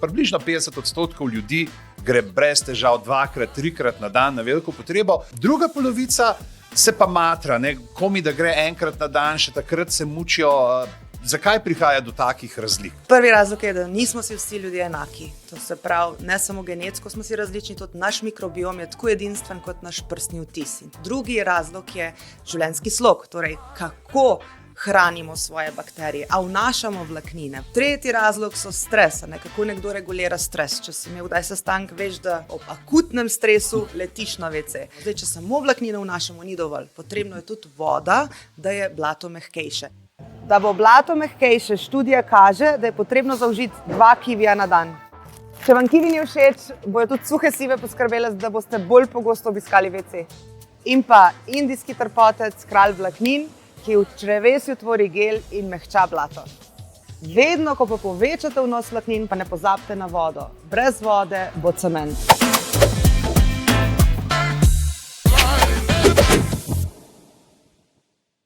približno 50% ljudi gre brez težav 2-krat, 3-krat na dan na veliko potrebo. Druga polovica se pa matra, komi da gre enkrat na dan, še takrat se mučijo. Zakaj prihaja do takih razlik? Prvi razlog je, da nismo si vsi ljudje enaki. To se pravi, ne samo genetsko smo si različni, tudi naš mikrobiom je tako edinstven kot naš prstni odtis. Drugi razlog je življenjski slog, torej kako hranimo svoje bakterije, a vnašamo vlaknine. Tretji razlog so stres, kako nekdo regulira stres. Če si imel kdaj sestanek, veš, da ob akutnem stresu letiš na WC. Zdaj, če samo vlaknine vnašamo, ni dovolj. Potrebno je tudi voda, da je blato mehkejše. Da bo blato mehkejše, študija kaže, da je potrebno zaužiti 2 kivija na dan. Če vam kivi ni všeč, bojo tudi suhe sive poskrbele, da boste bolj pogosto obiskali WC. In pa indijski trpotec, kralj vlaknin, ki v črevesju tvori gel in mehča blato. Vedno, ko pa povečate vnos vlaknin, pa ne pozabite na vodo. Brez vode bo cement.